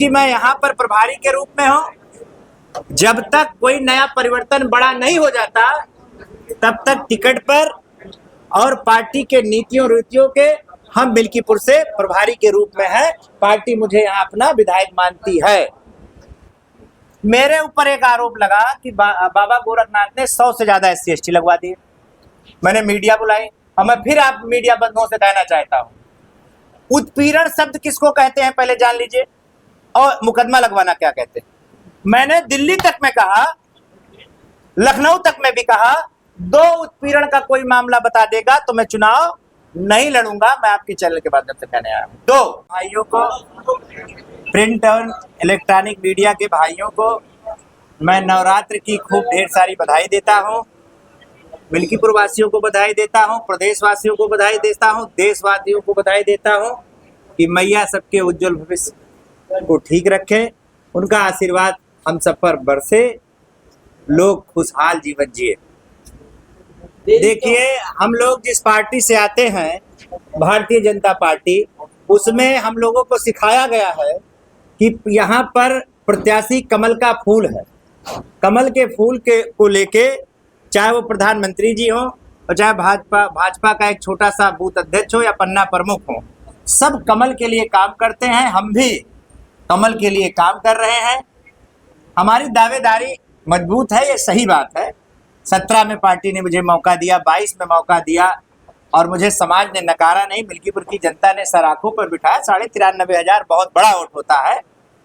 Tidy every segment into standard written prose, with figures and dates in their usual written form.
कि मैं यहाँ पर प्रभारी के रूप में हूँ। जब तक कोई नया परिवर्तन बड़ा नहीं हो जाता तब तक टिकट पर और पार्टी के नीतियों रीतियों के हम मिल्कीपुर से प्रभारी के रूप में है। पार्टी मुझे यहाँ अपना विधायक मानती है। मेरे ऊपर एक आरोप लगा कि बाबा गोरखनाथ ने 100 से ज्यादा SC/ST लगवा दिए। मैंने मीडिया बुलाई और मैं फिर आप मीडिया बंधुओं से कहना चाहता हूँ, उत्पीड़न शब्द किसको कहते हैं पहले जान लीजिए, और मुकदमा लगवाना क्या कहते हैं। मैंने दिल्ली तक में कहा, लखनऊ तक में भी कहा, 2 उत्पीड़न का कोई मामला बता देगा तो मैं चुनाव नहीं लड़ूंगा। मैं आपके चैनल के माध्यम से कहने आया हूं। 2 भाइयों को, प्रिंट और इलेक्ट्रॉनिक मीडिया के भाइयों को मैं नवरात्र की खूब ढेर सारी बधाई देता हूं। मिल्कीपुर वासियों को बधाई देता हूं, प्रदेशवासियों को बधाई देता हूं, देशवासियों को बधाई देता हूं कि मैया सबके उज्जवल भविष्य को ठीक रखे, उनका आशीर्वाद हम सब पर बरसे, लोग खुशहाल जीवन जिए। देखिए, हम लोग जिस पार्टी से आते हैं, भारतीय जनता पार्टी, उसमें हम लोगों को सिखाया गया है कि यहाँ पर प्रत्याशी कमल का फूल है। कमल के फूल को लेके, चाहे वो प्रधानमंत्री जी हो और चाहे भाजपा का एक छोटा सा बूथ अध्यक्ष हो या पन्ना प्रमुख हो, सब कमल के लिए काम करते हैं। हम भी कमल के लिए काम कर रहे हैं। हमारी दावेदारी मजबूत है, ये सही बात है। 17 में पार्टी ने मुझे मौका दिया, 22 में मौका दिया और मुझे समाज ने नकारा नहीं। मिल्कीपुर की जनता ने सर आंखों पर बिठाया। 93,500 बहुत बड़ा वोट होता है।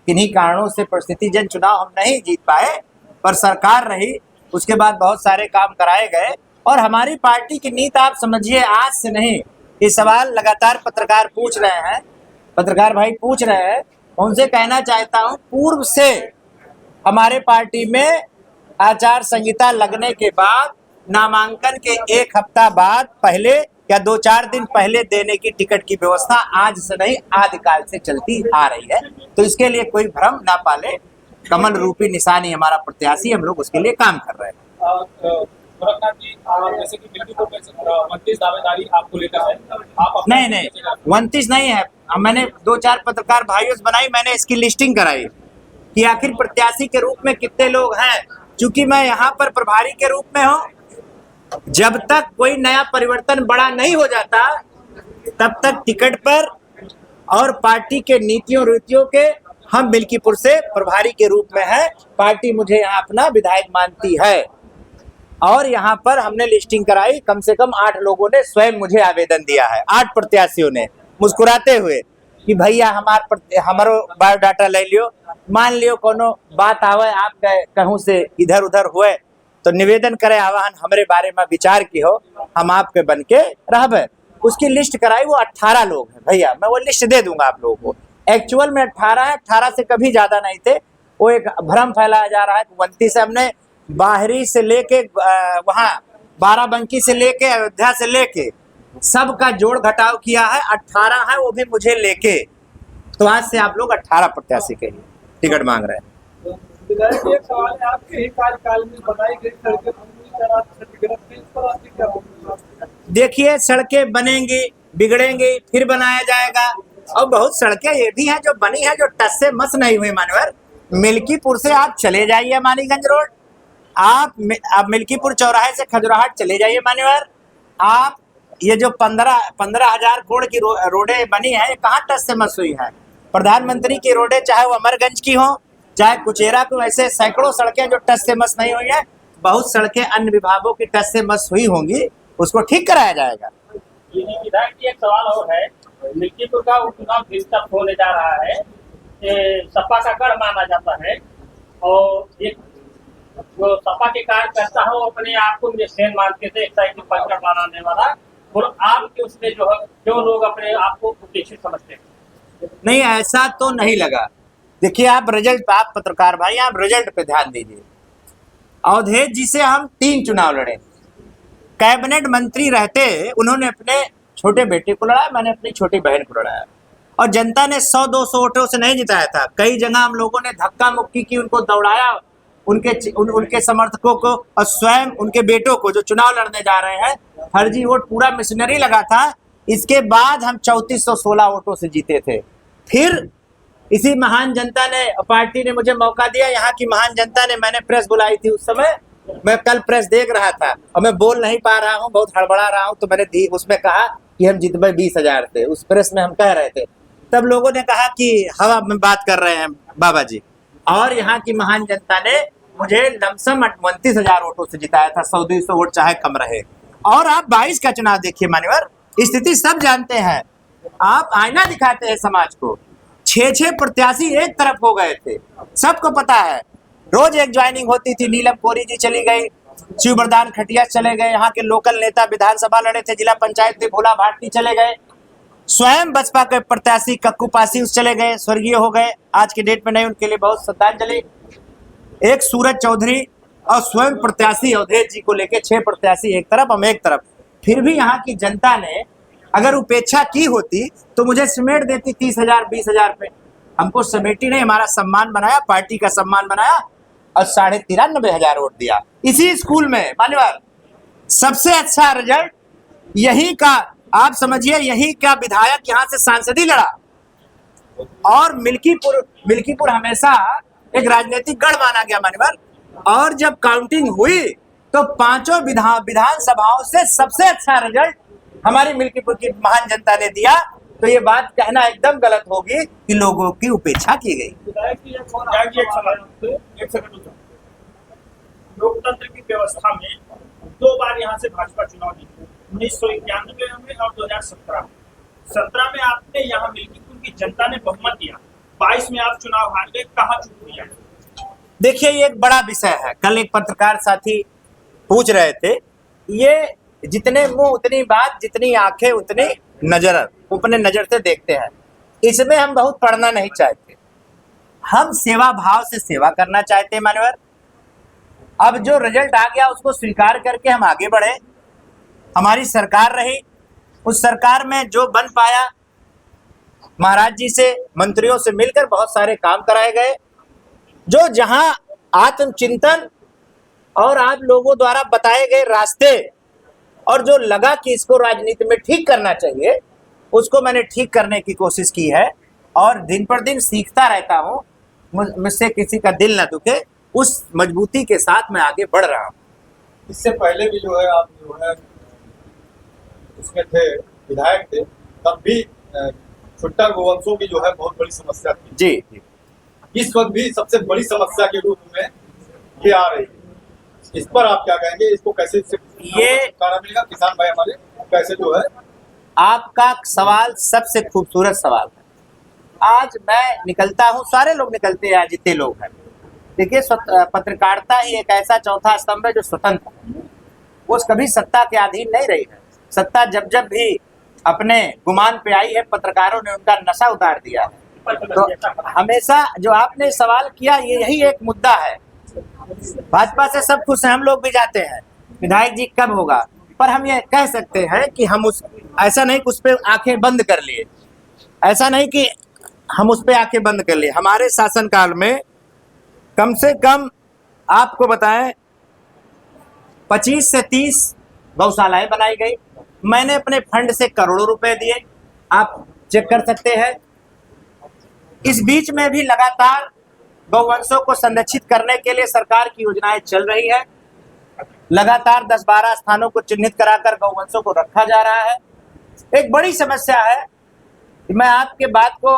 किन्हीं कारणों से परिस्थितिजन्य चुनाव हम नहीं जीत पाए, पर सरकार रही, उसके बाद बहुत सारे काम कराए गए। और हमारी पार्टी की नीति आप समझिए, आज से नहीं, ये सवाल लगातार पत्रकार पूछ रहे हैं, पत्रकार भाई पूछ रहे हैं, उनसे कहना चाहता हूँ, पूर्व से हमारे पार्टी में आचार संहिता लगने के बाद, नामांकन के 1 हफ्ता बाद पहले या 2-4 दिन पहले देने की टिकट की व्यवस्था आज से नहीं, आदिकाल से चलती आ रही है। तो इसके लिए कोई भ्रम ना पाले। कमल रूपी निशानी हमारा प्रत्याशी, हम लोग उसके लिए काम कर रहे हैं। गोरखनाथ जी, जैसे कि मिल्कीपुर में 29 दावेदारी आपको लेकर है, आप नहीं 29 नहीं है। मैंने 2-4 पत्रकार भाइयों से बनाई, मैंने इसकी लिस्टिंग कराई कि आखिर प्रत्याशी के रूप में कितने लोग हैं। चूंकि मैं यहाँ पर प्रभारी के रूप में हूँ, जब तक कोई नया परिवर्तन बड़ा नहीं हो जाता तब तक टिकट पर और पार्टी के नीतियों रीतियों के हम मिल्कीपुर से प्रभारी के रूप में है। पार्टी मुझे यहाँ अपना विधायक मानती है और यहाँ पर हमने लिस्टिंग कराई। कम से कम 8 लोगों ने स्वयं मुझे आवेदन दिया है, 8 प्रत्याशियों ने, मुस्कुराते हुए कि भैया हमारो बायोडाटा ले लियो, मान लियो कोनो बात आवे, आप कहूँ से इधर उधर हुए तो निवेदन करे आवाहन हमरे बारे में विचार की हो, हम आपके बन के रहबे। उसकी लिस्ट कराई, वो 18 लोग हैं भैया। मैं वो लिस्ट दे दूंगा आप लोगों को। एक्चुअल में 18 है, 18 से कभी ज्यादा नहीं थे। वो एक भ्रम फैलाया जा रहा है। 29 हमने बाहरी से लेके वहाँ बाराबंकी से लेके अयोध्या से लेके सबका जोड़ घटाव किया है। 18 है, वो भी मुझे लेके। तो आज से आप लोग 18 प्रत्याशी के लिए टिकट मांग रहे हैं। एक सवाल है, आपके ही कार्यकाल में बनाई गई सड़कें देखिए, सड़कें बनेंगी, बिगड़ेंगी, फिर बनाया जाएगा। और बहुत सड़कें ये भी हैं जो बनी है, जो टस से मस नहीं हुई। मानवर, मिल्कीपुर से आप चले जाइए मानीगंज रोड, आप मिल्कीपुर चौराहे से खजुराहट चले जाइए मान्यवर, आप ये जो 15,000 करोड़ की रोडें बनी है, ये कहाँ टस से मस हुई है। प्रधानमंत्री की रोडें, चाहे वो अमरगंज की हो, चाहे कुचेरा को, ऐसे सैकड़ों सड़कें जो टस से मस नहीं हुई है। बहुत सड़कें अन्य विभागों की टस से मस हुई होंगी, उसको ठीक कराया जाएगा। विधायक जी, एक सवाल और है, मिल्कीपुर का उपचुनाव दिलचस्प होने जा रहा है। सपा का गढ़ माना जाता है और एक जो सपा के कार्यकर्ता हो अपने आप को मिशन मानते थे, एक्साइटिंग पंचर बनाने वाला, और आपके उसमें जो है जो लोग अपने आप को उपेक्षित समझते हैं। नहीं, ऐसा तो नहीं लगा। देखिए, आप रिजल्ट, आप पत्रकार भाई, आप रिजल्ट पे ध्यान दीजिए। अवधेश जी से हम 3 चुनाव लड़े, कैबिनेट मंत्री रहते उन्होंने अपने छोटे बेटे को लड़ाया, मैंने अपनी छोटी बहन को लड़ाया, और जनता ने 100-200 वोटों से नहीं जिताया था। कई जगह हम लोगों ने धक्का मुक्की की, उनको दौड़ाया, उनके समर्थकों को और स्वयं उनके बेटों को जो चुनाव लड़ने जा रहे हैं, फर्जी वोट, पूरा मिशनरी लगा था। इसके बाद हम 3416 वोटों से जीते थे। फिर इसी महान जनता ने, पार्टी ने मुझे मौका दिया, यहाँ की महान जनता ने, मैंने प्रेस बुलाई थी उस समय, मैं कल प्रेस देख रहा था और मैं बोल नहीं पा रहा हूँ, बहुत हड़बड़ा रहा हूँ, तो मैंने दी उसमें कहा कि हम जितने 20,000 थे, उस प्रेस में हम कह रहे थे, तब लोगों ने कहा कि हवा में बात कर रहे हैं बाबा जी। और यहाँ की महान जनता ने मुझे लमसम 29,000 वोटों से जिताया था, 100-150 वोट चाहे कम रहे। और आप 22 का चुनाव देखिए मान्यवर, स्थिति सब जानते हैं, आप आईना दिखाते हैं समाज को। 6 प्रत्याशी एक तरफ हो गए थे, सबको पता है, रोज एक ज्वाइनिंग होती थी। नीलम कोरी जी चली गई, शिवप्रदान खटिया चले गए, यहाँ के लोकल नेता विधानसभा लड़े थे, जिला पंचायत में भोला भाटी चले गए, स्वयं बसपा के प्रत्याशी कक्कू पासी उस चले गए, स्वर्गीय हो गए, आज के डेट में नहीं, उनके लिए बहुत श्रद्धांजलि। एक सूरज चौधरी और स्वयं प्रत्याशी अवधेश जी को लेके 6 प्रत्याशी एक तरफ, हम एक तरफ। फिर भी यहाँ की जनता ने अगर उपेक्षा की होती तो मुझे समेट देती 30,000 20,000 पे। हमको समेटी नहीं, हमारा सम्मान बनाया, पार्टी का सम्मान बनाया और 93,500 वोट दिया। इसी स्कूल में मान्यवर सबसे अच्छा रिजल्ट यही का, आप समझिए यही का विधायक यहाँ से सांसदी लड़ा। और मिल्कीपुर हमेशा एक राजनीतिक गढ़ माना गया मान्यवर, और जब काउंटिंग हुई तो 5 विधानसभाओं से सबसे अच्छा रिजल्ट हमारी मिल्कीपुर की महान जनता ने दिया। तो ये बात कहना एकदम गलत होगी कि लोगों की उपेक्षा की गई। लोकतंत्र की व्यवस्था में 2 बार यहाँ से भाजपा चुनाव जीती, 1991 में और 2017 में। 17 में आपने यहाँ मिल्कीपुर की जनता ने बहुमत दिया, 22 में आप चुनाव हार गए, कहाँ चूक किया? देखिए ये एक बड़ा विषय है। कल एक पत्रकार साथी पूछ रहे थे, ये जितने मुंह उतनी बात, जितनी आंखें उतनी नजर, अपने नजर से देखते हैं, इसमें हम बहुत पढ़ना नहीं चाहते। हम सेवा भाव से सेवा करना चाहते हैं मान्यवर। अब जो रिजल्ट आ गया उसको स्वीकार करके हम आगे बढ़े। हमारी सरकार रही, उस सरकार में जो बन पाया, महाराज जी से, मंत्रियों से मिलकर बहुत सारे काम कराए गए, जो जहां आत्मचिंतन और आप लोगों द्वारा बताए गए रास्ते और जो लगा कि इसको राजनीति में ठीक करना चाहिए, उसको मैंने ठीक करने की कोशिश की है। और दिन पर दिन सीखता रहता हूँ, मुझसे किसी का दिल न दुखे, उस मजबूती के साथ मैं आगे बढ़ रहा हूँ। इससे पहले भी जो है आप जो है उसमें थे, विधायक थे, तब भी छुट्टा गोवंशों की जो है बहुत बड़ी समस्या थी। जी जी, इस वक्त भी सबसे बड़ी समस्या के रूप में ये आ रही है। इस पर आप क्या कहेंगे? इसको कैसे ये छुटकारा मिलेगा? किसान भाई हमारे कैसे जो है? आपका सवाल सबसे खूबसूरत सवाल है। आज मैं निकलता हूँ, सारे लोग निकलते हैं, जितने लोग हैं। देखिए पत्रकारिता ही एक ऐसा चौथा स्तंभ है जो स्वतंत्र है, वो कभी सत्ता के अधीन नहीं रही है। सत्ता जब जब भी अपने गुमान पे आई है, पत्रकारों ने उनका नशा उतार दिया है। तो हमेशा जो आपने सवाल किया, ये यही एक मुद्दा है। भाजपा से सब खुश हैं, हम लोग भी जाते हैं, विधायक जी कब होगा, पर हम ये कह सकते हैं कि हम ऐसा नहीं कि उस पर आंखें बंद कर लिए, ऐसा नहीं कि हम उस पर आंखें बंद कर लिए। हमारे शासनकाल में कम से कम आपको बताएं 25 से 30 गौशालाएं बनाई गई। मैंने अपने फंड से करोड़ों रुपए दिए, आप चेक कर सकते हैं। इस बीच में भी लगातार गौवंशों को संरक्षित करने के लिए सरकार की योजनाएं चल रही है। लगातार 10-12 स्थानों को चिन्हित कराकर गौवंशों को रखा जा रहा है। एक बड़ी समस्या है, मैं आपके बात को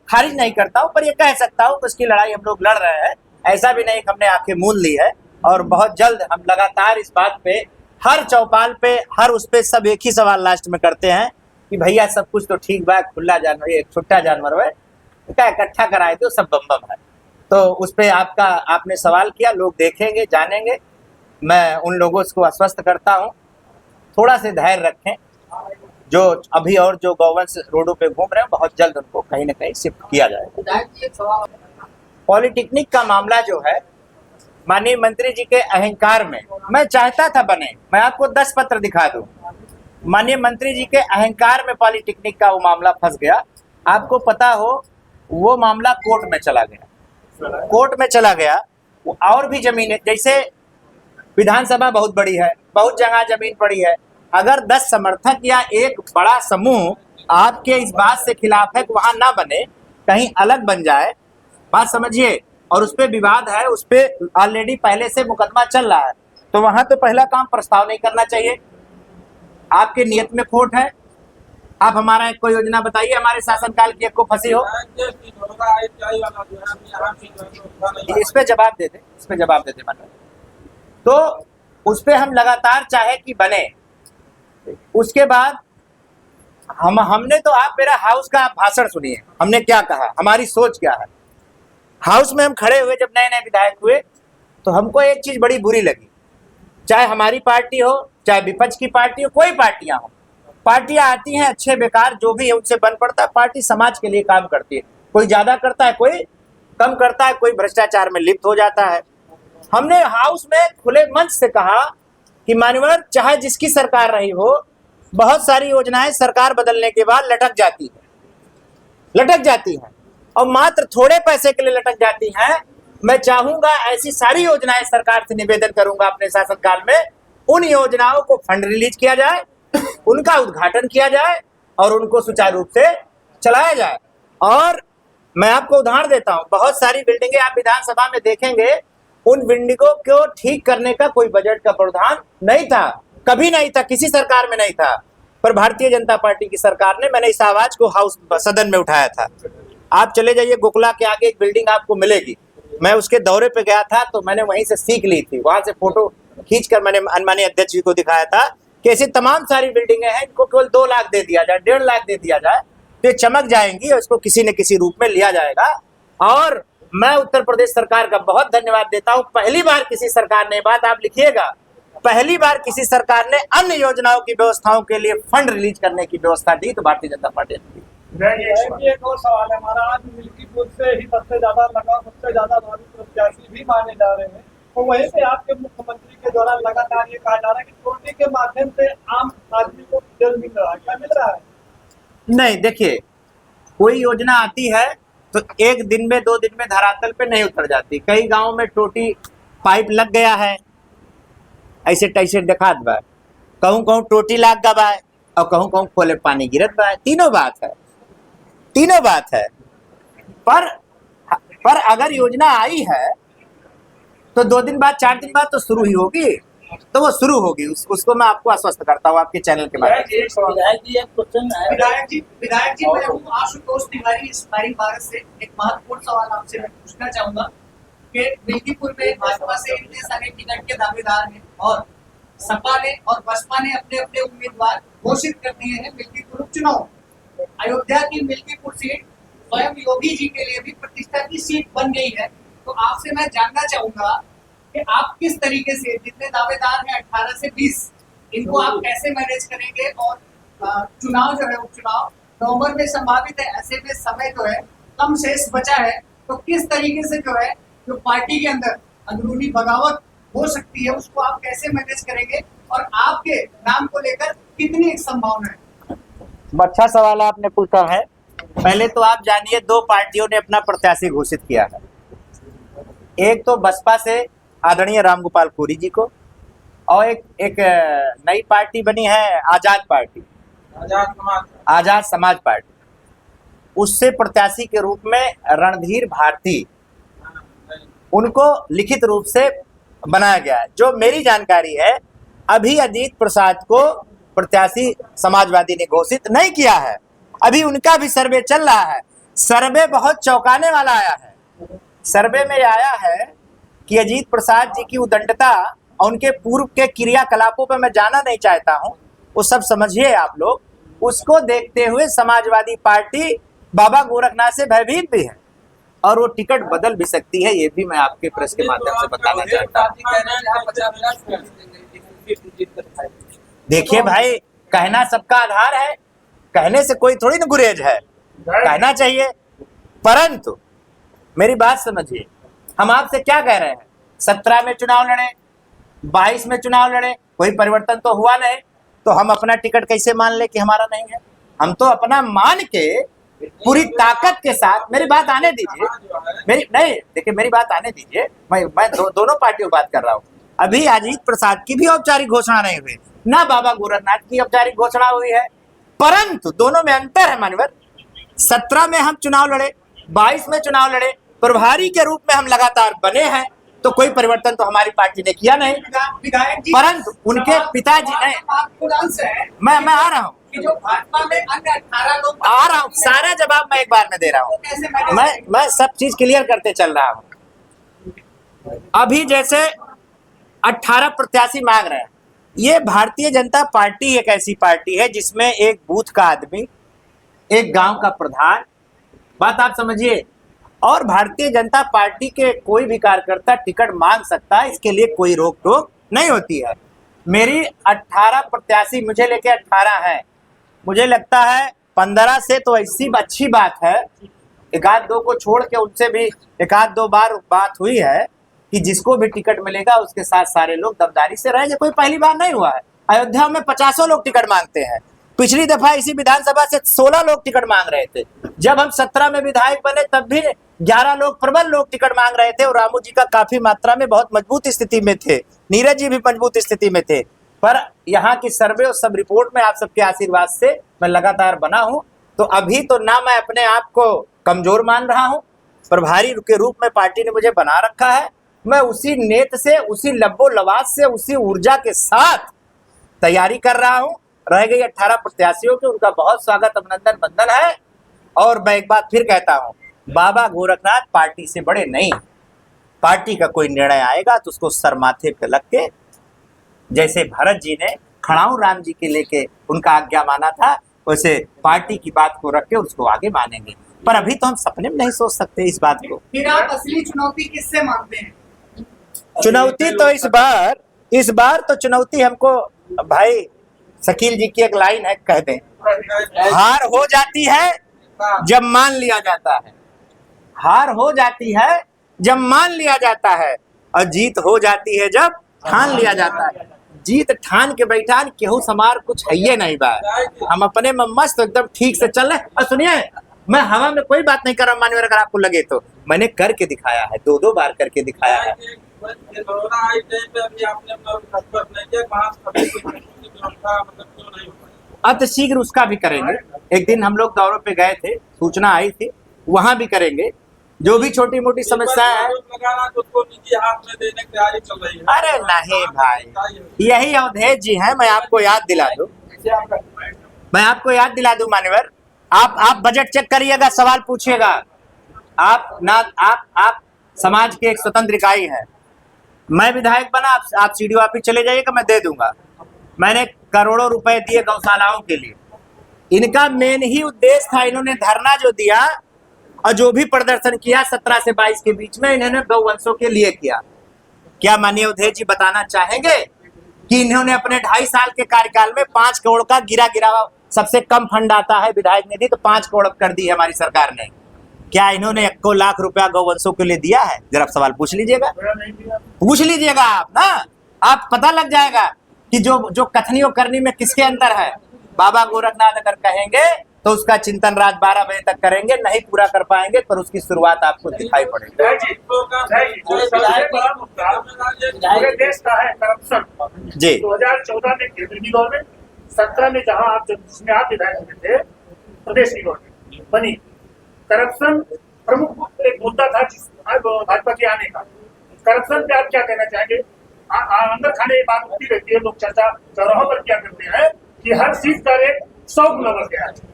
खारिज नहीं करता हूं, पर ये कह सकता हूं कि उसकी लड़ाई हम लोग लड़ रहे हैं। ऐसा भी नहीं कि हमने आंखें मूंद ली है, और बहुत जल्द हम लगातार इस बात पे, हर चौपाल पे, हर उस पे सब एक ही सवाल लास्ट में करते हैं कि भैया सब कुछ तो ठीक बा, खुला जानवर, एक छुट्टा जानवर है, क्या इकट्ठा कराए तो सब बम बम है। तो उस पर आपने सवाल किया, लोग देखेंगे, जानेंगे। मैं उन लोगों को आश्वस्त करता हूँ, थोड़ा से धैर्य रखें। जो अभी और जो गौवंश रोडों पे घूम रहे हैं, बहुत जल्द उनको कहीं ना कहीं शिफ्ट किया जाएगा। पॉलिटेक्निक का मामला जो है, माननीय मंत्री जी के अहंकार में, मैं चाहता था बने, मैं आपको 10 पत्र दिखा दूं। माननीय मंत्री जी के अहंकार में पॉलिटेक्निक का वो मामला फंस गया। आपको पता हो, वो मामला कोर्ट में चला गया। और भी जमीनें, जैसे विधानसभा बहुत बड़ी है, बहुत जगह जमीन पड़ी है। अगर 10 समर्थक या एक बड़ा समूह आपके इस बात से खिलाफ है कि वहां ना बने, कहीं अलग बन जाए, बात समझिए, और उस पर विवाद है, उस पर ऑलरेडी पहले से मुकदमा चल रहा है, तो वहां तो पहला काम प्रस्ताव नहीं करना चाहिए। आपके नियत में खोट है। आप हमारा एक कोई योजना बताइए हमारे शासनकाल की, एक को फंसी हो, इस पे जवाब दे दे, इस पे जवाब दे दे मतलब। तो उस पे हम लगातार चाहे कि बने। उसके बाद हमने तो, आप मेरा हाउस का आप भाषण सुनिए, हमने क्या कहा, हमारी सोच क्या है। हाउस में हम खड़े हुए जब नए नए विधायक हुए, तो हमको एक चीज बड़ी बुरी लगी, चाहे हमारी पार्टी हो, चाहे विपक्ष की पार्टी हो, कोई पार्टियां हो, पार्टियां आती हैं अच्छे बेकार जो भी है उनसे बन पड़ता है। पार्टी समाज के लिए काम करती है, कोई ज्यादा करता है, कोई कम करता है, कोई भ्रष्टाचार में लिप्त हो जाता है। हमने हाउस में खुले मंच से कहा कि मान्यवर, चाहे जिसकी सरकार रही हो, बहुत सारी योजनाएं सरकार बदलने के बाद लटक जाती हैं और मात्र थोड़े पैसे के लिए लटक जाती हैं। मैं चाहूंगा ऐसी सारी योजनाएं, सरकार से निवेदन करूंगा अपने शासनकाल में, उन योजनाओं को फंड रिलीज किया जाए, उनका उद्घाटन किया जाए और उनको सुचारू रूप से चलाया जाए। और मैं आपको उदाहरण देता हूं, बहुत सारी बिल्डिंगें आप विधानसभा में देखेंगे, उन बिल्डिंगों को ठीक करने का कोई बजट का प्रावधान नहीं था, कभी नहीं था, किसी सरकार में नहीं था। पर भारतीय जनता पार्टी की सरकार ने, मैंने इस आवाज को हाउस सदन में उठाया था। आप चले जाइए गोकुला के आगे एक बिल्डिंग आपको मिलेगी, मैं उसके दौरे पे गया था तो मैंने वहीं से सीख ली थी, वहां से फोटो खींचकर मैंने माननीय अध्यक्ष जी को दिखाया था कि ऐसी तमाम सारी बिल्डिंगें हैं, इनको केवल 2 लाख दे दिया जाए, 1.5 लाख दे दिया जाए, तो ये चमक जाएंगी और इसको किसी न किसी रूप में लिया जाएगा। और मैं उत्तर प्रदेश सरकार का बहुत धन्यवाद देता हूं, पहली बार किसी सरकार ने, बात आप लिखिएगा, पहली बार किसी सरकार ने अन्य योजनाओं की व्यवस्थाओं के लिए फंड रिलीज करने की व्यवस्था दी, तो भारतीय जनता पार्टी ने दी। एक और सवाल है हमारा, आज मिल्कीपुर से ही सबसे ज्यादा लगाव, सबसे ज्यादा भावी प्रत्याशी भी माने जा रहे हैं, तो वहीं पे आपके मुख्यमंत्री के द्वारा लगातार ये कहा जा रहा है कि टोटी के माध्यम से आम आदमी को जल मिल रहा है, क्या मिल रहा है? नहीं, देखिए, कोई योजना आती है तो एक दिन में 2 दिन में धरातल पे नहीं उतर जाती। कई गांवों में टोटी पाइप लग गया है, ऐसे तैसे दिखात बा, कहूँ कहूँ टोटी लाग गवा है और कहूँ कहूँ खोले पानी गिरत बा, तीनों बात है। पर अगर योजना आई है तो 2 दिन बाद, 4 दिन बाद तो शुरू ही होगी, तो वो शुरू होगी, उसको मैं आपको आश्वस्त करता हूँ आपके चैनल के माध्यम से। विधायक जी मैं हूँ आशुतोष तिवारी, इंस्पायरिंग भारत से। एक महत्वपूर्ण सवाल आपसे मैं पूछना चाहूंगा कि मिल्कीपुर में भाजपा से इतने सारे टिकट के दावेदार हैं और सपा ने और बसपा ने अपने अपने उम्मीदवार घोषित कर दिए हैं मिल्कीपुर उपचुनाव। अयोध्या की मिल्कीपुर सीट स्वयं योगी जी के लिए भी प्रतिष्ठा की सीट बन गई है, तो आपसे मैं जानना चाहूंगा कि आप किस तरीके से, जितने दावेदार हैं 18 से 20, इनको आप कैसे मैनेज करेंगे? और चुनाव जो है उपचुनाव नवंबर में संभावित है, ऐसे में समय जो है कम शेष बचा है, तो किस तरीके से जो है जो पार्टी के अंदर अंदरूनी बगावत हो सकती है उसको आप कैसे मैनेज करेंगे और आपके नाम को लेकर कितनी संभावना है? अच्छा सवाल आपने पूछा है। पहले तो आप जानिए 2 पार्टियों ने अपना प्रत्याशी घोषित किया है। एक तो बसपा से आदरणीय रामगोपाल कोरी जी को, और एक नई पार्टी बनी है आजाद पार्टी, आजाद समाज पार्टी, उससे प्रत्याशी के रूप में रणधीर भारती, उनको लिखित रूप से बनाया गया है। जो मेरी जानकारी है, अभी अजीत प्रसाद को प्रत्याशी समाजवादी ने घोषित नहीं किया है, अभी उनका भी सर्वे चल रहा है। सर्वे बहुत चौंकाने वाला आया है। सर्वे में आया है कि अजीत प्रसाद जी की उदंडता और उनके पूर्व के क्रियाकलापों पर मैं जाना नहीं चाहता हूं, वो सब समझिए आप लोग। उसको देखते हुए समाजवादी पार्टी बाबा गोरखनाथ से भयभीत भी है और वो टिकट बदल भी सकती है, ये भी मैं आपके प्रेस के माध्यम से बताना चाहता हूँ। देखिए भाई, कहना सबका आधार है, कहने से कोई थोड़ी ना गुरेज है, कहना चाहिए। परंतु मेरी बात समझिए, हम आपसे क्या कह रहे हैं, 17 में चुनाव लड़े, 22 में चुनाव लड़े, कोई परिवर्तन तो हुआ नहीं, तो हम अपना टिकट कैसे मान ले कि हमारा नहीं है? हम तो अपना मान के पूरी ताकत के साथ, मेरी बात आने दीजिए, देखिए मेरी बात आने दीजिए, मैं दोनों पार्टियों की बात कर रहा हूँ। अभी अजीत प्रसाद की भी औपचारिक घोषणा नहीं हुई, ना बाबा गोरखनाथ की औपचारिक घोषणा हुई है, परंतु दोनों में अंतर है मानवर। 17 में हम चुनाव लड़े, 22 में चुनाव लड़े, प्रभारी के रूप में हम लगातार बने हैं, तो कोई परिवर्तन तो हमारी पार्टी ने किया नहीं। विधायक जी, परंतु उनके पिताजी ने, मैं आ रहा हूँ, कि जो भाजपा में अन्य 18 लोग आ रहा हूँ, सारा जवाब मैं एक बार में दे रहा हूँ। मैं सब चीज क्लियर करते चल रहा हूँ। अभी जैसे 18 प्रत्याशी मांग रहे हैं, ये भारतीय जनता पार्टी एक ऐसी पार्टी है जिसमें एक बूथ का आदमी, एक गांव का प्रधान, बात आप समझिए, और भारतीय जनता पार्टी के कोई भी कार्यकर्ता टिकट मांग सकता है, इसके लिए कोई रोक टोक नहीं होती है। मेरी 18 प्रत्याशी मुझे लेके 18 है, मुझे लगता है 15 से तो ऐसी अच्छी बात है, एक आध दो को छोड़ के उनसे भी एक आध दो बार बात हुई है कि जिसको भी टिकट मिलेगा उसके साथ सारे लोग दमदारी से रहेंगे। कोई पहली बार नहीं हुआ है, अयोध्या में 50 लोग टिकट मांगते हैं, पिछली दफा इसी विधानसभा से 16 लोग टिकट मांग रहे थे, जब हम 17 में विधायक बने तब भी 11 लोग प्रबल लोग टिकट मांग रहे थे, और रामू जी का काफी मात्रा में बहुत मजबूत स्थिति में थे, नीरज जी भी मजबूत स्थिति में थे। पर यहाँ की सर्वे और सब रिपोर्ट में आप सबके आशीर्वाद से मैं लगातार बना हूं, तो अभी तो ना मैं अपने आप को कमजोर मान रहा हूं, प्रभारी के रूप में पार्टी ने मुझे बना रखा है। मैं उसी नेत से, उसी लब्बो लवाज से, उसी ऊर्जा के साथ तैयारी कर रहा हूं। रह गई 18 प्रत्याशियों के, उनका बहुत स्वागत अभिनंदन बंदन है। और मैं एक बात फिर कहता हूं, बाबा गोरखनाथ पार्टी से बड़े नहीं, पार्टी का कोई निर्णय आएगा तो उसको सर माथे पे लग के, जैसे भरत जी ने खड़ाऊ राम जी के लेके उनका आज्ञा माना था, वैसे पार्टी की बात को रख के उसको आगे मानेंगे। पर अभी तो हम सपने में नहीं सोच सकते इस बात को। फिर आप असली चुनौती किससे मांगते हैं? चुनौती तो इस बार तो चुनौती हमको, भाई शकील जी की एक लाइन है, कह दें, हार हो जाती है जब मान लिया जाता है, हार हो जाती है जब मान लिया जाता है, और जीत हो जाती है जब ठान लिया जाता है। जीत ठान के बैठान केहू समार कुछ है ये नहीं बात, हम अपने में मस्त एकदम ठीक से चल रहे। और सुनिए, मैं हवा में कोई बात नहीं कर रहा मान्यवर, अगर आपको लगे तो मैंने करके दिखाया है, 2 बार करके दिखाया है। अब शीघ्र उसका भी करेंगे। एक दिन हम लोग दौरों पे गए थे, सूचना आई थी, वहां भी करेंगे। जो भी छोटी मोटी समस्याएं हैं, अरे नहीं भाई, यही अवधेश जी हैं। मैं आपको याद दिला दूं मान्यवर, आप बजट चेक करिएगा, सवाल पूछिएगा। आप समाज के एक स्वतंत्र इकाई हैं। मैं विधायक बना, आप सीडीओ ऑफिस चले जाइएगा, मैं दे दूंगा। मैंने करोड़ों रुपए दिए गौशालाओं के लिए। इनका मेन ही उद्देश्य था, इन्होंने धरना जो दिया और जो भी प्रदर्शन किया 17 से 22 के बीच में, इन्होंने गौवंशों के लिए किया। क्या माननीय अवधेश जी बताना चाहेंगे कि इन्होंने अपने 2.5 साल के कार्यकाल में 5 करोड़ का गिरा सबसे कम फंड आता है विधायक निधि, तो 5 करोड़ कर दी है हमारी सरकार ने। क्या इन्होंने 1 लाख रुपया गौवंशों के लिए दिया है? जरा सवाल पूछ लीजिएगा आप ना, आप पता लग जाएगा कि जो कथनी और करनी में किसके अंतर है। बाबा गोरखनाथ अगर कहेंगे तो उसका चिंतन रात 12 बजे तक करेंगे, नहीं पूरा कर पाएंगे पर उसकी शुरुआत आपको दिखाई पड़ेगी। जी 2014 में केंद्र की गवर्नमेंट, 17 में जहां जिसमें आप विधायक थे, प्रदेश की गवर्नमेंट बनी। करप्शन प्रमुख एक मुद्दा था भाजपा के आने का। करप्शन पे आप क्या कहना चाहेंगे? अंदर खाने ये बात होती रहती है, लोग चर्चा चौराहों पर क्या करते हैं कि हर चीज का रेट 100 गुना बढ़ गया है।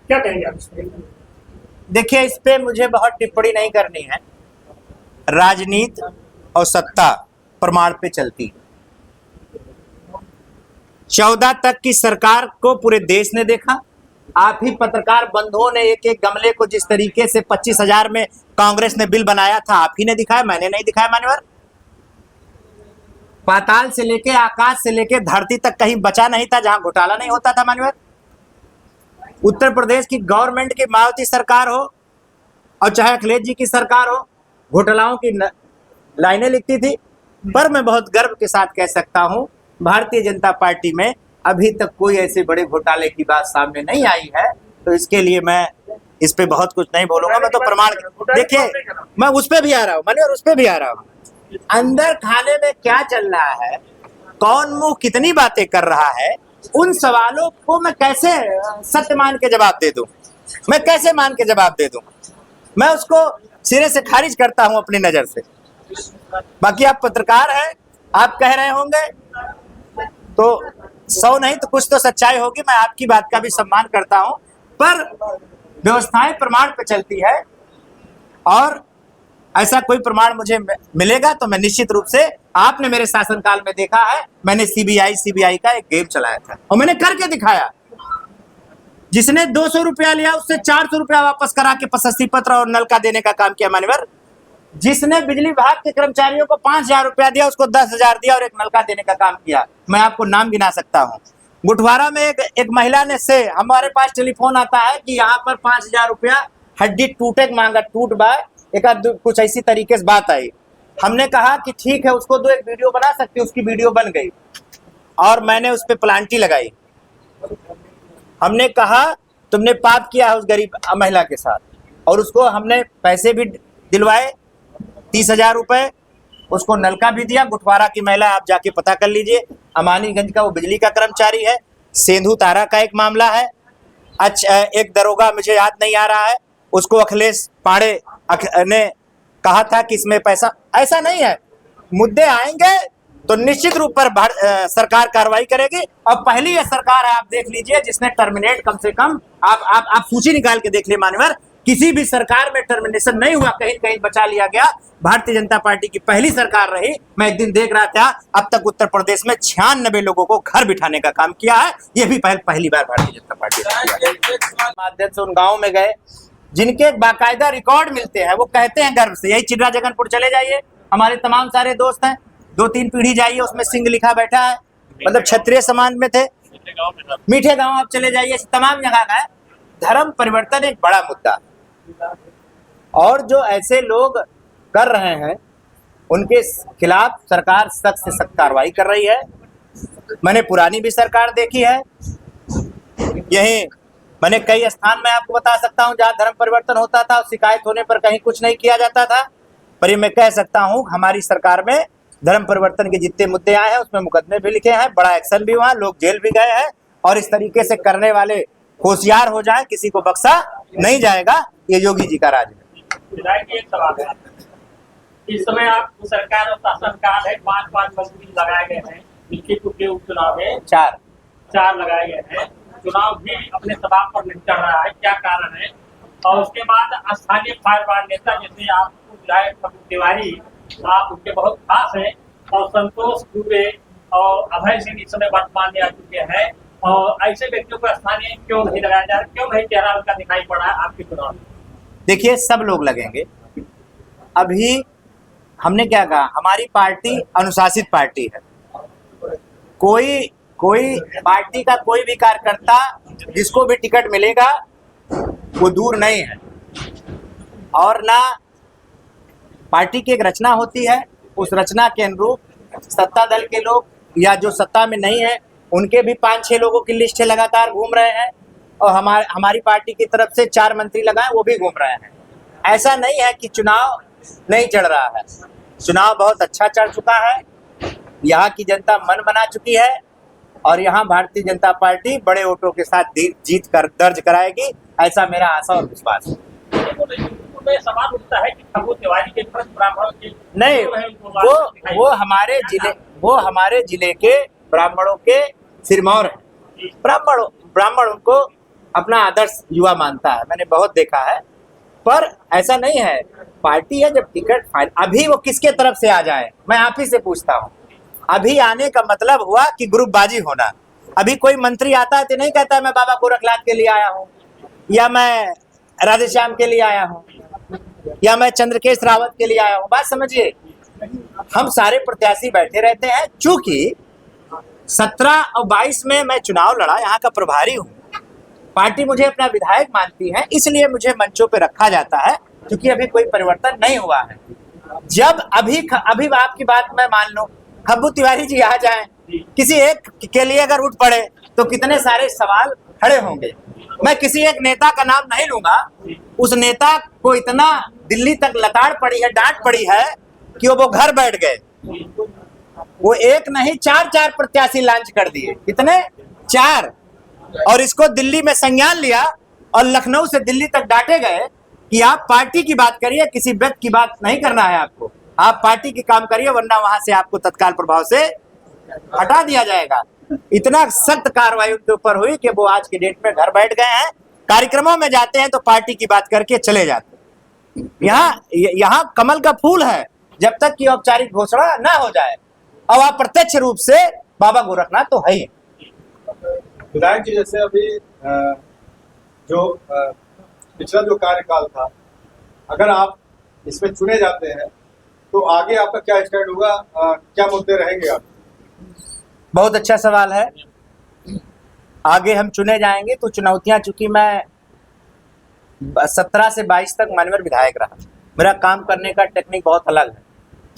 क्या कहेंगे आप इस पे? देखिए, इस पे मुझे बहुत टिप्पणी नहीं करनी है। राजनीति और सत्ता प्रमाण पे चलती। 14 तक की सरकार को पूरे देश ने देखा। आप ही पत्रकार बंधुओं ने एक एक गमले को जिस तरीके से 25,000 में कांग्रेस ने बिल बनाया था, आप ही ने दिखाया, मैंने नहीं दिखाया मान्यवर। पाताल से लेके आकाश से लेके धरती तक कहीं बचा नहीं था जहां घोटाला नहीं होता था मान्यवर। उत्तर प्रदेश की गवर्नमेंट की मायावती सरकार हो और चाहे अखिलेश जी की सरकार हो, घोटालाओं की लाइनें लिखती थी। पर मैं बहुत गर्व के साथ कह सकता हूं, भारतीय जनता पार्टी में अभी तक कोई ऐसे बड़े घोटाले की बात सामने नहीं आई है। तो इसके लिए मैं इस पे बहुत कुछ नहीं बोलूंगा। मैं तो प्रमाण, देखिए मैं उस पे भी आ रहा हूँ मान्यवर, उस पे भी आ रहा हूँ। अंदर खाने में क्या चल रहा है, कौन मुंह कितनी बातें कर रहा है, उन सवालों को मैं कैसे सत्य मान के जवाब दे दूं? मैं कैसे मान के जवाब दे दूं? मैं उसको सिरे से खारिज करता हूं अपनी नजर से। बाकी आप पत्रकार हैं, आप कह रहे होंगे तो 100 नहीं तो कुछ तो सच्चाई होगी, मैं आपकी बात का भी सम्मान करता हूं, पर व्यवस्थाएं प्रमाण पे चलती है और ऐसा कोई प्रमाण मुझे मिलेगा तो मैं निश्चित रूप से, आपने मेरे शासनकाल में देखा है, मैंने सीबीआई का एक गेम चलाया था और मैंने करके दिखाया। जिसने 200 रुपया लिया उससे 400 रुपया वापस करा के प्रशस्ति पत्र और नलका देने का काम किया मान्यवर। जिसने बिजली विभाग के कर्मचारियों को 5,000 रुपया दिया उसको 10,000 दिया और एक नलका देने का काम किया। मैं आपको नाम गिना सकता हूँ। गुठवारा में एक महिला ने से हमारे पास टेलीफोन आता है कि यहाँ पर 5,000 रुपया हड्डी टूटे मांगा, टूट बाय एक कुछ ऐसी तरीके से बात आई। हमने कहा कि ठीक है उसको दो, एक वीडियो बना सकती, उसकी वीडियो बन गई और मैंने उस पर प्लांटी लगाई। हमने कहा तुमने पाप किया है उस गरीब महिला के साथ, और उसको हमने पैसे भी दिलवाए 30,000 रुपए, उसको नलका भी दिया। गुठवारा की महिला, आप जाके पता कर लीजिए, अमानीगंज का वो बिजली का कर्मचारी है। सेंधु तारा का एक मामला है। अच्छा, एक दरोगा मुझे याद नहीं आ रहा है, उसको अखिलेश पांडे ने कहा था कि इसमें पैसा, ऐसा नहीं है। मुद्दे आएंगे तो निश्चित रूप पर सरकार कार्रवाई करेगी। और पहली यह सरकार है, आप देख लीजिए, जिसने टर्मिनेट, कम से कम आप सूची निकाल के देख ले मान्यवर, किसी भी सरकार में टर्मिनेशन नहीं हुआ, कहीं कहीं बचा लिया गया। भारतीय जनता पार्टी की पहली सरकार रही। मैं एक दिन देख रहा था, अब तक उत्तर प्रदेश में 96 लोगों को घर बिठाने का काम किया है। ये भी पहली बार भारतीय जनता पार्टी के माध्यम से उन गाँव में गए जिनके बाकायदा रिकॉर्ड मिलते हैं। वो कहते हैं गर्व से, यही चिर्रा जगनपुर चले जाइए, हमारे तमाम सारे दोस्त हैं, 2-3 पीढ़ी जाइए, उसमें सिंह लिखा बैठा है, मतलब क्षत्रिय समाज में थे। मीठे गांव आप चले जाइए, तमाम जगह का है। धर्म परिवर्तन एक बड़ा मुद्दा, और जो ऐसे लोग कर रहे हैं उनके खिलाफ सरकार सख्त से सख्त कार्रवाई कर रही है। मैंने पुरानी भी सरकार देखी है, यही मैंने कई स्थान में आपको बता सकता हूं जहां धर्म परिवर्तन होता था, शिकायत होने पर कहीं कुछ नहीं किया जाता था। पर ये मैं कह सकता हूं, हमारी सरकार में धर्म परिवर्तन के जितने मुद्दे आए हैं उसमें मुकदमे भी लिखे हैं, बड़ा एक्शन भी हुआ, लोग जेल भी गए हैं। और इस तरीके से करने वाले होशियार हो जाए, किसी को बख्शा नहीं जाएगा। ये योगी जी का राज है। विधायक जी, एक सवाल है, इस समय आप सरकार और शासनकाल है, 5 मंत्री लगाए गए हैं। मिल्कीपुर के उपचुनाव में 4 लगाए गए हैं। चुनाव भी अपने स्वभाव पर नहीं चढ़ रहा है, क्या कारण है? और उसके बाद स्थानीय फायरबार नेता जैसे आप विधायक फगू तिवारी, आप उनके बहुत खास हैं, और संतोष दुबे और अभय सिंह इस समय वर्तमान में आ चुके हैं, और ऐसे व्यक्तियों को स्थानीय क्यों नहीं लगाया जा रहा, क्यों नहीं चेहरा उनका दिखाई पड़ा है आपके चुनाव में? देखिए, सब लोग लगेंगे। अभी हमने क्या कहा, हमारी पार्टी अनुशासित पार्टी है। कोई पार्टी का कोई भी कार्यकर्ता जिसको भी टिकट मिलेगा वो दूर नहीं है, और ना पार्टी की एक रचना होती है, उस रचना के अनुरूप सत्ता दल के लोग या जो सत्ता में नहीं है उनके भी 5-6 लोगों की लिस्ट लगातार घूम रहे हैं, और हमारी पार्टी की तरफ से 4 मंत्री लगाए वो भी घूम रहे हैं। ऐसा नहीं है कि चुनाव नहीं चढ़ रहा है, चुनाव बहुत अच्छा चढ़ चुका है। यहाँ की जनता मन बना चुकी है और यहाँ भारतीय जनता पार्टी बड़े वोटों के साथ जीत कर दर्ज कराएगी, ऐसा मेरा आशा और विश्वास है। सवाल उठता है कि फगू तिवारी के ब्राह्मण नहीं, वो हमारे जिले के ब्राह्मणों के सिरमौर है। ब्राह्मण उनको अपना आदर्श युवा मानता है, मैंने बहुत देखा है। पर ऐसा नहीं है, पार्टी है, जब टिकट फाइल, अभी वो किसके तरफ से आ जाए, मैं आप ही से पूछता हूँ। अभी आने का मतलब हुआ कि ग्रुपबाजी होना। अभी कोई मंत्री आता है तो नहीं कहता मैं बाबा गोरखनाथ के लिए आया हूँ, या मैं राधेश्याम के लिए आया हूँ, या मैं चंद्रकेश रावत के लिए आया हूँ। बात समझिए, हम सारे प्रत्याशी बैठे रहते हैं। चूंकि 17 और 22 में मैं चुनाव लड़ा, यहाँ का प्रभारी हूँ, पार्टी मुझे अपना विधायक मानती है, इसलिए मुझे मंचों पे रखा जाता है, क्योंकि अभी कोई परिवर्तन नहीं हुआ है। जब अभी आपकी बात मैं मान लूं, फग्गू तिवारी जी आ जाएं, किसी एक के लिए अगर उठ पड़े तो कितने सारे सवाल खड़े होंगे। मैं किसी एक नेता का नाम नहीं लूंगा, उस नेता को इतना दिल्ली तक लताड़ पड़ी है, डांट पड़ी है कि वो घर बैठ गए। वो एक नहीं 4 प्रत्याशी लॉन्च कर दिए, कितने 4, और इसको दिल्ली में संज्ञान लिया और लखनऊ से दिल्ली तक डांटे गए कि आप पार्टी की बात करिए, किसी व्यक्ति की बात नहीं करना है आपको। आप पार्टी की काम करिए, वरना वहां से आपको तत्काल प्रभाव से हटा दिया जाएगा। इतना सख्त कार्रवाई उनके ऊपर हुई कि वो आज की डेट में घर बैठ गए हैं। कार्यक्रमों में जाते हैं तो पार्टी की बात करके चले जाते हैं। यहाँ कमल का फूल है, जब तक कि औपचारिक घोषणा ना हो जाए। और अप्रत्यक्ष रूप से बाबा गोरखनाथ तो है ही। विधायक जी, जैसे अभी जो पिछला जो कार्यकाल था, अगर आप इसमें चुने जाते हैं तो आगे आपका क्या स्टैंड होगा, क्या मुद्दे रहेंगे आप? बहुत अच्छा सवाल है। आगे हम चुने जाएंगे तो चुनौतियां, चूंकि मैं 17 से 22 तक माननीय विधायक रहा, मेरा काम करने का टेक्निक बहुत अलग है।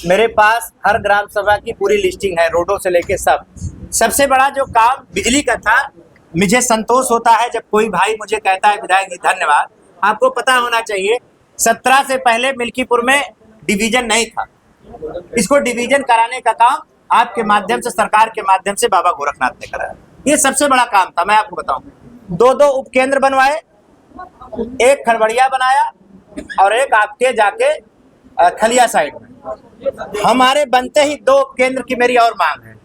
मेरे पास हर ग्राम सभा की पूरी लिस्टिंग है, रोडों से लेके सब। सबसे बड़ा जो काम बिजली का था, मुझे संतोष होता है जब कोई भाई मुझे कहता है विधायक जी धन्यवाद। आपको पता होना चाहिए 17 से पहले मिल्कीपुर में डिवीजन नहीं था। इसको डिवीजन कराने का काम आपके माध्यम से, सरकार के माध्यम से बाबा गोरखनाथ ने कराया। ये सबसे बड़ा काम था। मैं आपको बताऊं, 2 उपकेंद्र बनवाए, एक खड़बड़िया बनाया और एक आपके जाके खलिया साइड में। हमारे बनते ही 2 उपकेंद्र की मेरी और मांग है।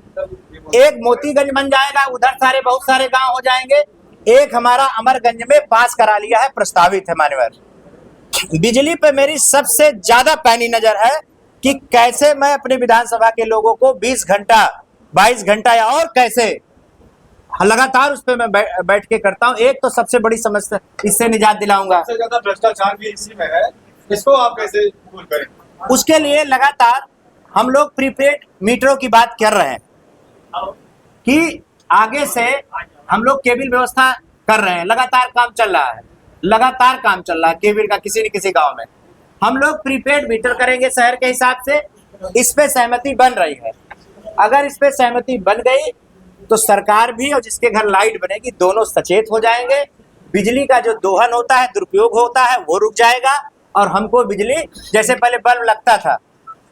एक मोतीगंज बन जाएगा, उधर सारे बहुत सारे गांव हो जाएंगे। एक हमारा अमरगंज में पास करा लिया है, प्रस्तावित है माननीय। बिजली पे मेरी सबसे ज्यादा पैनी नजर है कि कैसे मैं अपने विधानसभा के लोगों को 20 घंटा 22 घंटा या और कैसे लगातार उस पर मैं बैठ के करता हूं। एक तो सबसे बड़ी समस्या, इससे निजात दिलाऊंगा। सबसे ज्यादा भ्रष्टाचार भी इसी में है, इसको आप कैसे दूर करें? उसके लिए लगातार हम लोग प्रीपेड मीटरों की बात कर रहे हैं कि आगे से हम लोग केबल व्यवस्था कर रहे हैं। लगातार काम चल रहा है केबल का किसी न किसी गांव में। हम लोग प्रीपेड मीटर करेंगे शहर के हिसाब से। इस पे सहमति बन रही है। अगर इस पे सहमति बन गई तो सरकार भी और जिसके घर लाइट बनेगी, दोनों सचेत हो जाएंगे। बिजली का जो दोहन होता है, दुरुपयोग होता है, वो रुक जाएगा। और हमको बिजली, जैसे पहले बल्ब लगता था,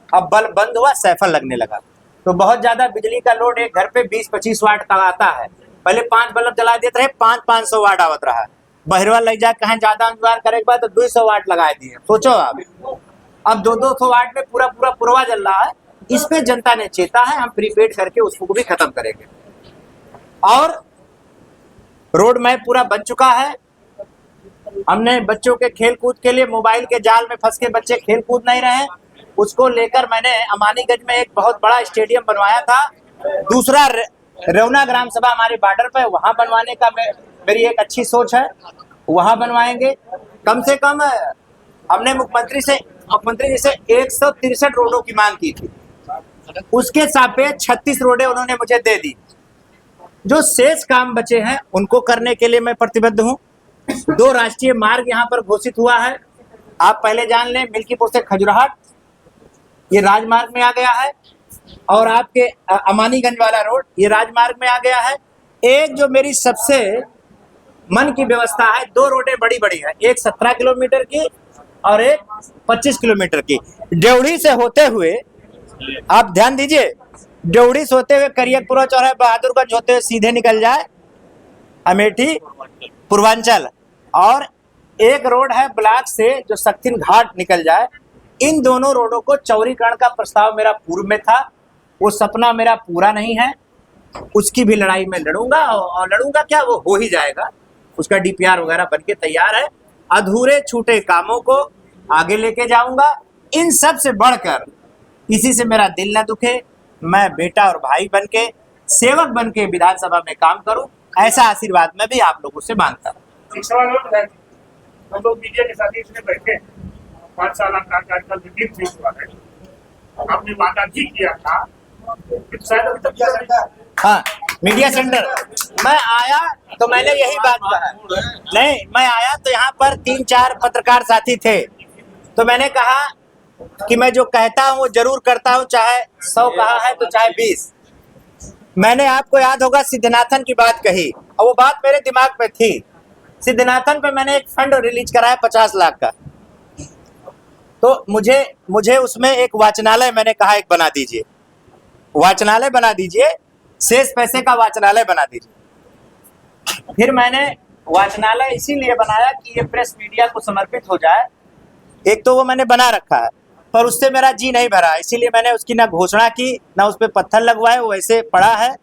अब बल्ब बंद हुआ, सैफल लगने लगा। तो बहुत ज्यादा बिजली का लोड एक घर पे 20-25 वाट का आता है। पहले 5 बल्ब जला देते रहे, 500 वाट आवत रहा। बहरवा ले जा कहें ज्यादा अंजवार करे के बाद तो 200 वाट लगा दिए। सोचो आप, अब 200 वाट में पूरा पुरवा जल रहा है। इस पे जनता ने चेता है, हम प्रीपेड करके उसको भी खत्म करेंगे। और रोड मैप पूरा बन चुका है। हमने बच्चों के खेल कूद के लिए मोबाइल के जाल में फंस के बच्चे खेल कूद नहीं रहे, उसको लेकर मैंने अमानीगंज में एक बहुत बड़ा स्टेडियम बनवाया था। दूसरा रेवना ग्राम सभा हमारे बॉर्डर पे, वहां बनवाने का मेरी एक अच्छी सोच है, वहां बनवाएंगे। कम से कम हमने मुख्यमंत्री जी से 163 रोडों की मांग की थी, उसके सापेक्ष 36 रोडें उन्होंने मुझे दे दी। जो शेष काम बचे हैं उनको करने के लिए मैं प्रतिबद्ध हूं। 2 राष्ट्रीय मार्ग यहाँ पर घोषित हुआ है। आप पहले जान लें, मिल्कीपुर से खजुराहट ये राजमार्ग में आ गया है, और आपके अमानीगंज वाला रोड ये राजमार्ग में आ गया है। एक जो मेरी सबसे मन की व्यवस्था है, 2 रोडें बड़ी है, एक 17 किलोमीटर की और एक 25 किलोमीटर की। ड्योढ़ी से होते हुए, आप ध्यान दीजिए, ड्योढ़ी से होते हुए करियकपुरा चौराहे बहादुरगंज होते हुए सीधे निकल जाए अमेठी पूर्वांचल, और एक रोड है ब्लॉक से जो शक्तिन घाट निकल जाए। इन दोनों रोडों को चौड़ीकरण का प्रस्ताव मेरा पूर्व में था, वो सपना मेरा पूरा नहीं है। उसकी भी लड़ाई में लड़ूंगा, और लड़ूंगा क्या, वो हो ही जाएगा। उसका डीपीआर वगैरह बनके तैयार है। अधूरे छूटे कामों को आगे लेके जाऊंगा। इन सब से बढ़कर किसी से मेरा दिल न दुखे, मैं बेटा और भाई बनके, सेवक बनके विधानसभा में काम करूं, ऐसा आशीर्वाद मैं भी आप लोगों से मांगता हूं। एक सवाल और है, हम लोग मीडिया के साथ इसमें बैठे 5 साल का कार्यकाल व्यतीत नहीं हुआ है, आपने वादा भी किया था, शायद अभी तक किया। हाँ, मीडिया सेंटर मैं आया तो मैंने यही बात कहा। नहीं, मैं आया तो यहाँ पर 3-4 पत्रकार साथी थे, तो मैंने कहा कि मैं जो कहता हूँ वो जरूर करता हूँ, चाहे 100 कहा है तो चाहे 20। मैंने, आपको याद होगा, सिद्धनाथन की बात कही, और वो बात मेरे दिमाग में थी। सिद्धनाथन पे मैंने एक फंड रिलीज कराया 50 लाख का, तो मुझे उसमें एक वाचनालय मैंने कहा एक बना दीजिए, वाचनालय बना दीजिए, शेष पैसे का वाचनालय बना दीजिए। फिर मैंने वाचनालय इसीलिए बनाया कि ये प्रेस मीडिया को समर्पित हो जाए, एक तो वो मैंने बना रखा है, पर उससे मेरा जी नहीं भरा, इसीलिए मैंने उसकी ना घोषणा की ना उस पर पत्थर लगवाए, वो वैसे पड़ा है,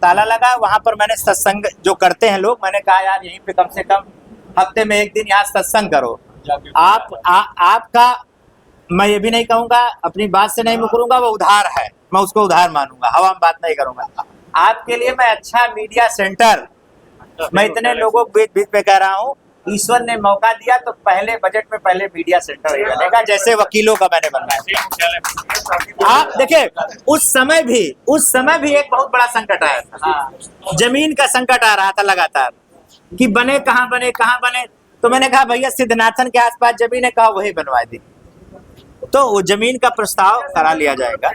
ताला लगा। वहां पर मैंने सत्संग जो करते हैं लोग, मैंने कहा यार यहीं पे कम से कम हफ्ते में एक दिन यहाँ सत्संग करो। आपका मैं ये भी नहीं कहूंगा, अपनी बात से नहीं मुकरूंगा, वो उधार है, मैं उसको उधार मानूंगा, हवा में बात नहीं करूंगा। आपके लिए मैं अच्छा मीडिया सेंटर, मैं इतने लोगों के बीच में कह रहा हूँ, ईश्वर ने मौका दिया तो पहले बजट में पहले मीडिया सेंटर ही बनेगा, जैसे वकीलों का मैंने बनवाया। आप देखिए उस समय भी एक बहुत बड़ा संकट आया था, जमीन का संकट आ रहा था लगातार कि बने कहाँ बने, तो मैंने कहा भैया सिद्धनाथन के आसपास जमीन है, कहा वही बनवा दी, तो वो जमीन का प्रस्ताव करा लिया जाएगा।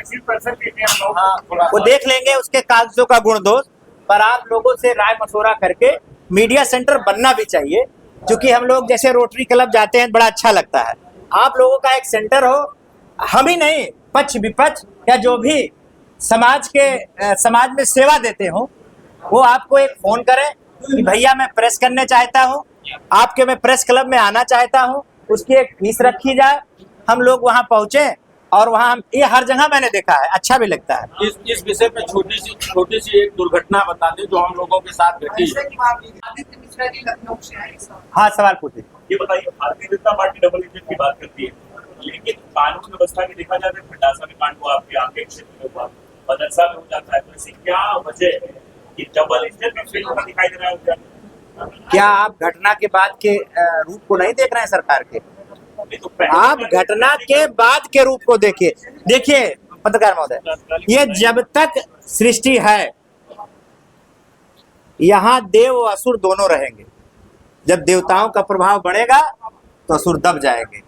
वो देख लेंगे उसके कागजों का गुण दोष, पर आप लोगों से राय मशवरा करके मीडिया सेंटर बनना भी चाहिए, क्योंकि हम लोग जैसे रोटरी क्लब जाते हैं बड़ा अच्छा लगता है। आप लोगों का एक सेंटर हो, हम ही नहीं पक्ष विपक्ष या जो भी समाज में सेवा देते हो, वो आपको एक फोन करें कि भैया मैं प्रेस करने चाहता हूँ, आपके मैं प्रेस क्लब में आना चाहता हूँ, उसकी एक फीस रखी जाए, हम लोग वहाँ पहुँचे और वहाँ ये हर जगह मैंने देखा है, अच्छा भी लगता है। इस विषय पे छोटी सी एक दुर्घटना बता दें जो हम लोगों के साथ घटी है। आदित्य मिश्रा जी लखनऊ से आए इस वक्त। हाँ सवाल पूछिए। ये बताइए, Bharatiya Janata party double engine की बात करती है, लेकिन कानून व्यवस्था की देखा जाए तो खंडासा में कांड हुआ, आपके क्षेत्र में हुआ, मदरसा में हो जाता है, तो ऐसी क्या वजह है कि डबल इंजन में फेल होना दिखाई दे रहा है? क्या आप घटना के बाद के रूप को नहीं देख रहे हैं सरकार के? आप घटना के बाद के रूप को देखिए पत्रकार महोदय, ये जब तक सृष्टि है यहाँ देव और असुर दोनों रहेंगे। जब देवताओं का प्रभाव बढ़ेगा तो असुर दब जाएंगे।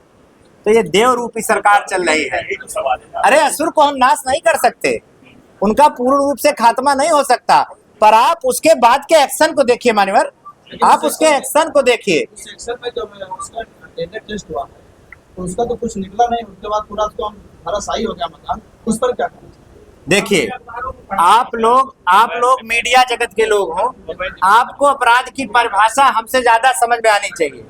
तो ये देव रूपी सरकार चल रही है। अरे असुर को हम नाश नहीं कर सकते, उनका पूर्ण रूप से खात्मा नहीं हो सकता, पर आप उसके बाद के एक्शन को देखिए मान्यवर, आप उसके एक्शन को देखिए। उस एक्शन में जब उसका टेंडर टेस्ट हुआ तो उसका तो कुछ निकला नहीं, उसके बाद पूरा तो हमारा सही हो गया मकान, उस पर क्या करें? देखिए आप लोग मीडिया जगत के लोग हो, आपको अपराध की परिभाषा हमसे ज्यादा समझ में आनी चाहिए।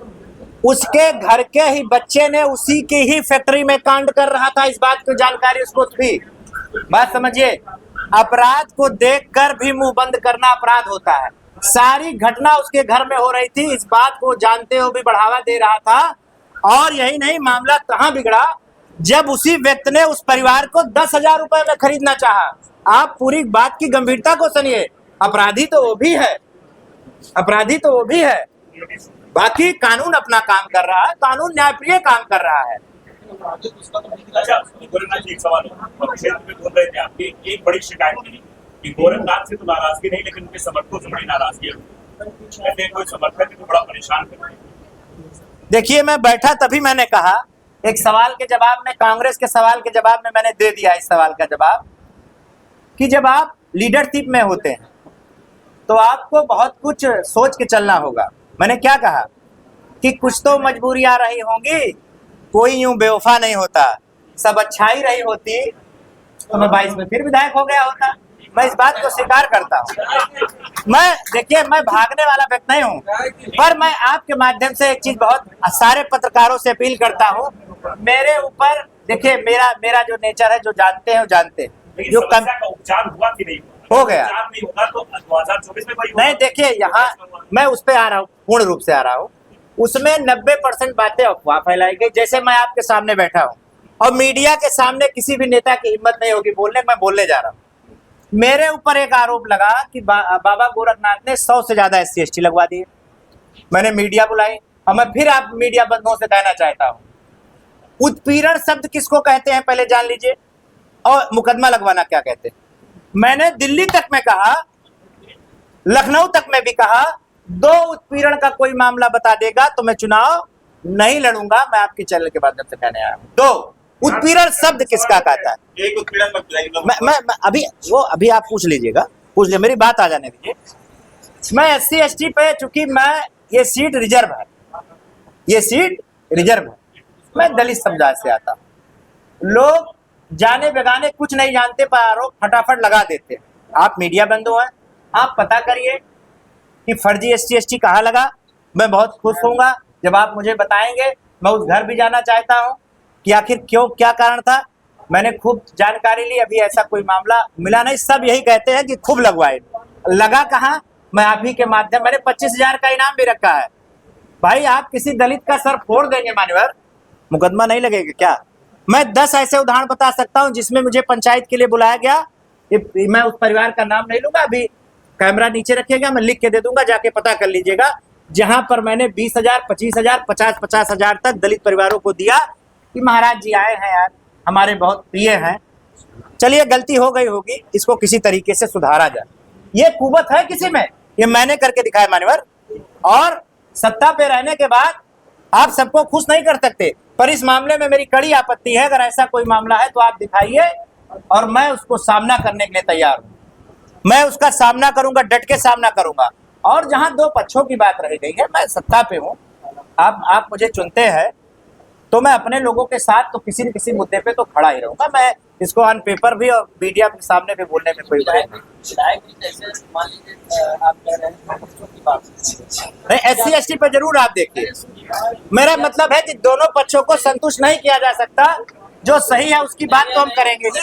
उसके घर के ही बच्चे ने उसी की ही फैक्ट्री में कांड कर रहा था, इस बात की जानकारी उसको थी। बात समझिए, अपराध को देखकर भी मुंह बंद करना अपराध होता है। सारी घटना उसके घर में हो रही थी, इस बात को जानते हुए भी बढ़ावा दे रहा था। और यही नहीं, मामला कहां बिगड़ा जब उसी व्यक्ति ने उस परिवार को 10,000 रुपए में खरीदना चाहा। आप पूरी बात की गंभीरता को सुनिए, अपराधी तो वो भी है, बाकी कानून अपना काम कर रहा है, कानून न्यायप्रिय काम कर रहा है। अच्छा, गोरखनाथ जी एक सवाल है, क्षेत्र में बोल रहे थे आपकी एक बड़ी शिकायत मिली कि गोरखनाथ से तो नाराजगी नहीं, लेकिन उनके समर्थकों से बड़ी नाराजगी है, कहते हैं कोई समर्थक को बड़ा परेशान कर रहे हैं। देखिए मैं बैठा तभी मैंने कहा, एक सवाल के जवाब में, कांग्रेस के सवाल के जवाब में मैंने दे दिया इस सवाल का जवाब, कि जब आप लीडरशिप में होते हैं तो आपको बहुत कुछ सोच के चलना होगा। मैंने क्या कहा कि कुछ तो मजबूरियां रही होंगी, कोई यूं बेवफा नहीं होता, सब अच्छाई रही होती तो मैं 22 में फिर विधायक हो गया होता। मैं इस बात को स्वीकार करता हूँ। मैं भागने वाला व्यक्ति नहीं हूँ, पर मैं आपके माध्यम से एक चीज बहुत सारे पत्रकारों से अपील करता हूँ, मेरे ऊपर देखिए मेरा जो नेचर है, जो जानते हैं वो जानते हैं, जो कम उपचार हुआ कि नहीं हो गया नहीं होगा तो 2024 में वही नहीं। देखिए यहाँ मैं उस पे आ रहा हूँ, पूर्ण रूप से आ रहा हूँ। उसमें 90% बातें अफवाह फैलाई गई, जैसे मैं आपके सामने बैठा हूँ और मीडिया के सामने किसी भी नेता की हिम्मत नहीं होगी बोलने, मैं बोलने जा रहा हूँ। मेरे ऊपर एक आरोप लगा कि बाबा गोरखनाथ ने 100 से ज्यादा SC/ST लगवा दिए। मैंने मीडिया बुलाई और मैं फिर आप मीडिया बंधुओं से कहना चाहता हूँ, उत्पीड़न शब्द किसको कहते हैं पहले जान लीजिए, और मुकदमा लगवाना क्या कहते हैं। मैंने दिल्ली तक में कहा, लखनऊ तक में भी कहा, 2 उत्पीड़न का कोई मामला बता देगा तो मैं चुनाव नहीं लड़ूंगा। मैं आपके चैनल के माध्यम से कहने आया हूँ, 2 उत्पीड़न शब्द किसका कहता है। एक उत्पीड़न मत बुलाइए। मैं अभी आप पूछ लीजिएगा, मेरी बात आ जाने दीजिए। मैं SC/ST पे, चूंकि ये सीट रिजर्व है, मैं दलित समुदाय से आता हूँ। लोग जाने बेगाने कुछ नहीं जानते पर आरोप फटाफट लगा देते हैं। आप मीडिया बंधु हैं, आप पता करिए कि फर्जी SC/ST कहाँ लगा। मैं बहुत खुश होऊंगा जब आप मुझे बताएंगे मैं उस घर भी जाना चाहता हूं कि आखिर क्यों, क्या कारण था। मैंने खूब जानकारी ली, अभी ऐसा कोई मामला मिला नहीं। सब यही कहते हैं कि खूब लगवाए, लगा कहाँ, मैं आप ही के माध्यम, मैंने 25,000 का इनाम भी रखा है। भाई आप किसी दलित का सर फोड़ देंगे मान्यवर, मुकदमा नहीं लगेगा क्या? मैं 10 ऐसे उदाहरण बता सकता हूं जिसमें मुझे पंचायत के लिए बुलाया गया। मैं उस परिवार का नाम नहीं लूंगा, अभी कैमरा नीचे रखिएगा, मैं लिख के दे दूंगा, जाके पता कर लीजिएगा। जहां पर मैंने 20,000, 25,000, 50,000 तक दलित परिवारों को दिया कि महाराज जी आए हैं यार, हमारे बहुत प्रिय हैं, चलिए गलती हो गई होगी, इसको किसी तरीके से सुधारा जाए। ये कुवत है किसी में? ये मैंने करके दिखाया मान्यवर। और सत्ता पे रहने के बाद आप सबको खुश नहीं कर सकते, पर इस मामले में मेरी कड़ी आपत्ति है। अगर ऐसा कोई मामला है तो आप दिखाइए और मैं उसको सामना करने के लिए तैयार हूं। मैं उसका सामना करूंगा, डट के सामना करूंगा। और जहां दो पक्षों की बात रह गई है, मैं सत्ता पे हूं, आप मुझे चुनते हैं तो मैं अपने लोगों के साथ तो किसी न किसी मुद्दे पे तो खड़ा ही रहूंगा। मैं इसको ऑन पेपर भी और मीडिया के सामने भी बोलने में कोई नहीं। SC ST पे जरूर आप देखिए, मेरा मतलब है कि दोनों पक्षों को संतुष्ट नहीं किया जा सकता। जो सही है उसकी बात तो हम करेंगे जी।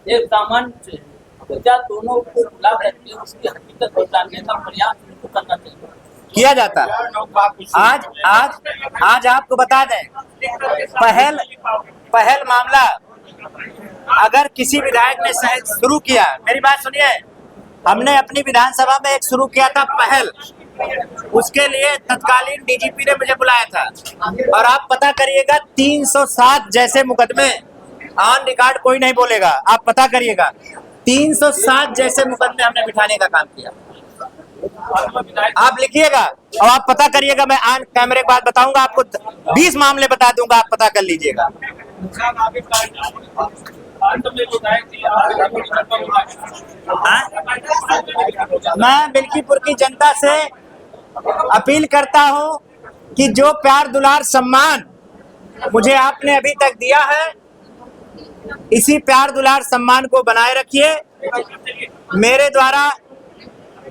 एक सामान्य है, तो क्या दोनों को लाभ रखते हैं, उसकी हकीकत पहचानने का प्रयास उनको करना चाहिए, किया जाता है। आज आपको बता दें, पहल मामला अगर किसी विधायक ने शुरू किया, मेरी बात सुनिए, हमने अपनी विधानसभा में एक शुरू किया था पहल, उसके लिए तत्कालीन DGP ने मुझे बुलाया था। और आप पता करिएगा 307 जैसे मुकदमे, ऑन रिकॉर्ड कोई नहीं बोलेगा, आप पता करिएगा, 307 जैसे मुकदमे हमने बिठाने का काम किया। आप लिखिएगा और आप पता करिएगा, मैं ऑन कैमरे के बाद बताऊंगा आपको, 20 मामले बता दूंगा, आप पता कर लीजिएगा। मैं मिल्कीपुर की जनता से अपील करता हूं कि जो प्यार दुलार सम्मान मुझे आपने अभी तक दिया है, इसी प्यार दुलार सम्मान को बनाए रखिए। मेरे द्वारा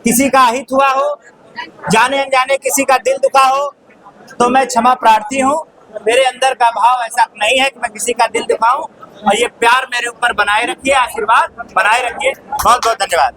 किसी का अहित हुआ हो, जाने अनजाने किसी का दिल दुखा हो, तो मैं क्षमा प्रार्थी हूँ। मेरे अंदर का भाव ऐसा नहीं है कि मैं किसी का दिल दुखाऊं। और ये प्यार मेरे ऊपर बनाए रखिए, आशीर्वाद बनाए रखिए। बहुत बहुत धन्यवाद।